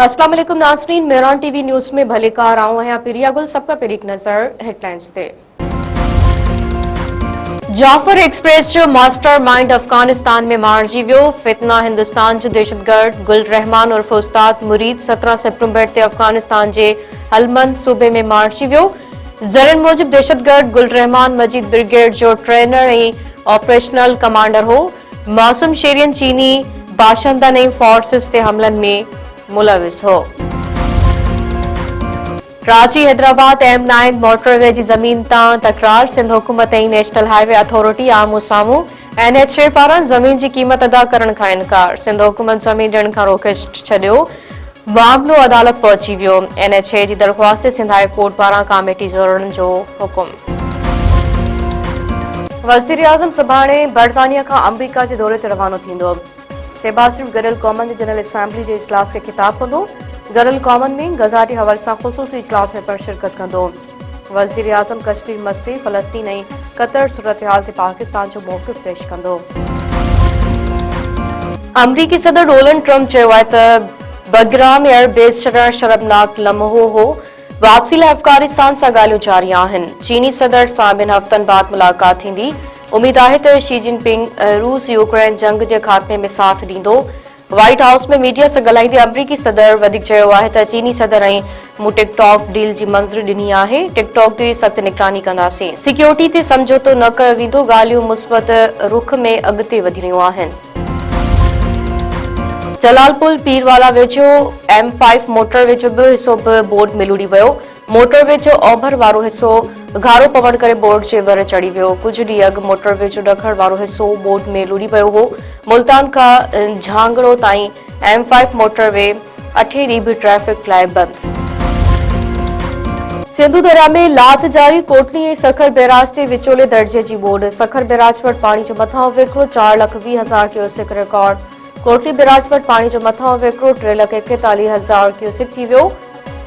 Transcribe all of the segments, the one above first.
अस्सलाम वालेकुम नाज़रीन, मेहरान टीवी न्यूज़ में भले कार आऊं हैं पिरिया गुल सबका पर एक नजर हेडलाइंस ते। जाफर एक्सप्रेस जो मास्टर माइंड अफगानिस्तान में मारिजी वियो। फितना हिंदुस्तान जो दहशतगर्द गुल रहमान उर्फ उस्ताद मुरीद 17 सेप्टेम्बर ते अफगानिस्तान जे हलमंद सूबे में मारिजी वियो। ज़रन मूजिब दहशतगर्द गुल रहमान मजीद ब्रिगेड जो ट्रेनर ऐं ऑपरेशनल कमांडर हो। मासूम शेरियन चीनी बाशिंदनि ऐं फोर्सिस ते हमलन में मुलविस हो। रांची हैदराबाद M9 मोटरवे जी जमीन तां तकरार। सिंध हुकूमत ऐं नेशनल हाईवे अथॉरिटी आमू साम्हूं NH6 पारां जमीन जी क़ीमत अदा करण खां इनकार। सिंध हुकूमत जमीन ॾियण खां रोके छॾियो। मामलो अदालत पहुची वियो। NH6 जी दरख़्वास्त ते सिंध हाई कोर्ट पारां कमेटी जोड़ण जो हुकुम। वज़ीर आज़म सुभाणे बर्तानिया खां अमरीका जे दौरे ते रवानो थींदो। शहबाज शरीफ गडियल क़ौमनि जी जनरल असेंबली जे इजलास खे ख़िताब कंदो। गडियल क़ौमनि में गज़ाटी हवाले सां ख़ुसूसी इजलास में पिणु शिरकत कंदो। वज़ीर आज़म कश्मीर मसइले, फ़लस्तीन ऐं क़तर सूरतहाल ते पाकिस्तान जो मौक़िफ़ पेश कंदो। अमरीकी सदर डोनाल्ड ट्रंप चयो आहे त बग्राम एयरबेस छॾणु शर्मनाक लम्हो हो। वापसी लाइ अफ़गानिस्तान सां ॻाल्हियूं जारी आहिनि। चीनी सदर सां ॿिनि हफ़्तनि बाद मुलाक़ात थींदी। उमीद आहे त शी जिनपिंग रूस यूक्रेन जंग जे ख़ात्मे में साथ ॾींदो। व्हाइट हाउस में मीडिया सां ॻाल्हाईंदे अमरीकी सदर वधीक चयो आहे त चीनी सदर ऐं मूं टिकटॉक डील जी मंज़ूरी ॾिनी आहे। टिकटॉक जी सख़्त निगरानी कंदासीं। सिक्योरिटी ते समझौतो न कयो वेंदो। ॻाल्हियूं मुस्बत रुख में अॻिते वधी रहियूं आहिनि। जलालपुर पीरवाला वेझो M5 मोटरवे जो ॿियो हिसो बि बोर्ड में लुड़ी वियो। मोटरवे जो ओभर वारो हिसो घारो पवण करे बोर्ड जे वर चढ़ी वियो। कुझु ॾींहं अॻु मोटरवे जो ॾखण वारो हिसो बोर्ड में लुड़ी वियो हो। मुल्तान खां झांगड़ो ताईं M5 मोटरवे 8 ॾींहं बि ट्रैफ़िक लाइ बंदि। सिंधु दरिया में लात जारी। कोटली ऐं सखर बैराज ते विचोले दर्जे जी ॿोॾ। सखर बैराज वटि पाणी जो मथां विकिरो 4,20,000 क्यूसेक रिकॉर्ड। कोटली बैराज वटि पाणी जो मथां विकिरो 3,41,000 क्यूसेक थी वियो।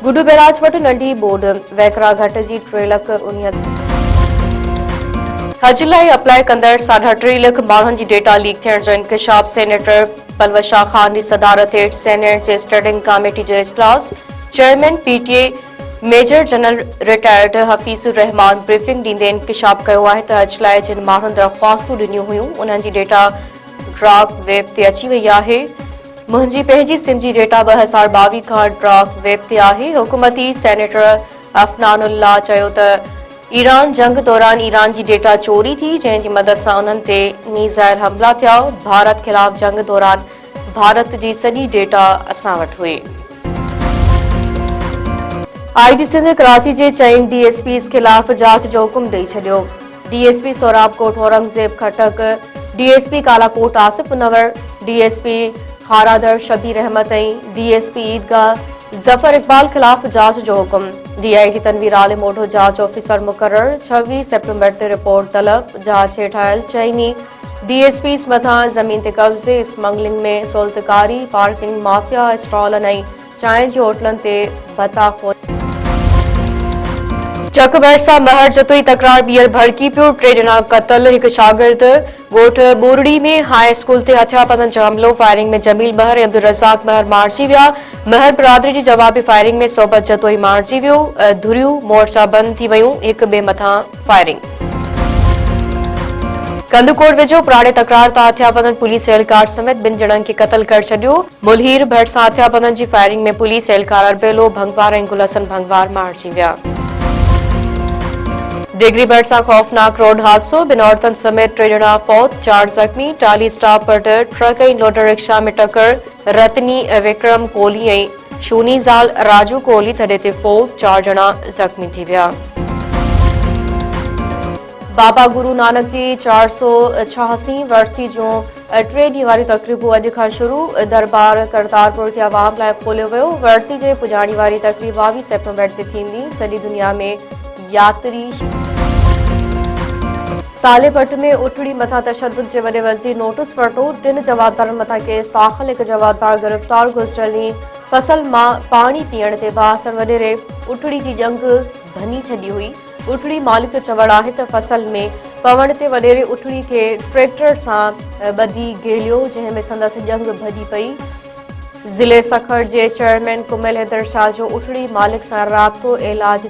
गुडू बैराज वटि नंढी ॿोॾ वैकरा घट जी 3,19,000। हज लाइ अप्लाई कंदड़ 3.5 लख माण्हुनि जी डेटा लीक थियण जो इंकशाफ। सेनेटर पलवत शाह खान जी सदारत हेठि सेनेट जे स्टैंडिंग कमेटी जो इजलास। Chairman PTA major general retired Hafizur Rehman briefing ॾींदे इंकशाफ कयो आहे त हज लाइ जिन माण्हुनि दरख़्वास्तूं ॾिनियूं हुयूं उन्हनि जी डेटा डार्क वेब ते अची वई आहे। मुंहिंजी पंहिंजी सिम जी डेटा 2022 खां डार्क वेब ते आहे। हुकूमती सेनेटर अफनानुल्लाह चयो त ईरान जंग दौरान ईरान जी डेटा चोरी थी, जंहिं जी मदद सां उन्हनि ते मीज़ाइल हमला थिया। भारत ख़िलाफ़ जंग दौरान भारत जी सॼी डेटा असां वटि हुई। IG सिंध कराची जे चइनि DSPs ख़िलाफ़ जांच जो हुकुम ॾेई छॾियो। DSP सोराब कोट औरंगज़ेब खटक, DSP कालाकोट आसिफ मुनवर, DSP खारादर शबीर अहमद ऐं DSP ईदगाह ज़फर इक़बाल ख़िलाफ़ जांच जो हुकुम। DIG तनवीर आलिम ओढो जांच ऑफिसर मुक़रर। 26 सेप्टेम्बर ते रिपोर्ट तलब। जांच हेठि आयल चइनी DSPs मथां ज़मीन ते कब्ज़े, स्मगलिंग में सोलतकारी, पार्किंग माफ़िया, स्टॉलनि ऐं चांहि जी होटलनि ते भताखोरी। चक भरिसां महर जतोई तकरार ॿीहर भड़की पियो। 3 ॼणा क़तल, हिकु शागिर्द। ॻोठ ॿोरड़ी में हाई स्कूल ते हथियापंधनि जो हमलो। फायरिंग में जमील महर ऐं अब्दुल रज़ाक महर मारिजी विया। महर बिरादरी जी जवाबी फायरिंग में सोबत जतोई मारिजी वियो। धुरियूं मोर्चा बंदि थी वियूं। हिक ॿिए मथां फायरिंग। कंदकोट वेझो पुराणे तकरार तां हथियापंधनि पुलिस एहलकार समेत 2 ॼणनि खे क़तल करे छॾियो। मुलहीर भट सां हथियापंधनि जी फायरिंग में पुलिस एहलकार अरबेलो भंगवार ऐं गुलहसन भंगवार मारिजी विया। डिग्री भट सां खौफनाक रोड हादसो। 2 औरतुनि समेत 3 ॼणा फौत, 4 ज़ख़्मी। टाली स्टाफ पर ट्रक ऐं लोडर रिक्शा में टक्कर। रतनी विक्रम कोहली ऐं शूनी ज़ाल राजू कोहली थॾे ते फौत, 4 ॼणा ज़ख़्मी थी विया। बाबा गुरु नानक जी 486 वरसी जूं 3 ॾींहं वारियूं तक़रीबूं अॼु खां शुरू। दरबार करतारपुर खे आवाम लाइ खोलियो वियो। वरसी जे पुॼाणी वारी तक़रीब 22 सेप्टेम्बर ते थींदी। सॼी दुनिया में यात्री। साले भट में उटड़ी मथां तशद्दुद जे वॾे वज़ीर नोटिस वरितो। 3 जवाबदारनि मथां केस दाख़िल। 1 जवाबदार गिरफ़्तार। गुज़िरियल ॾींहुं फसल मां पाणी पीअण ते बासर वॾेरे उटड़ी जी जंग भञी छॾी हुई। उटड़ी मालिक जो चवणु आहे त फसल में पवण ते वॾेरे उटड़ी खे ट्रैक्टर सां ॿधी गेलियो, जंहिं में संदसि जंग भॼी पई। ज़िले सखर जे चेयरमैन कुमेल हैदर शाह जो उठड़ी मालिक सां राब्तो इलाज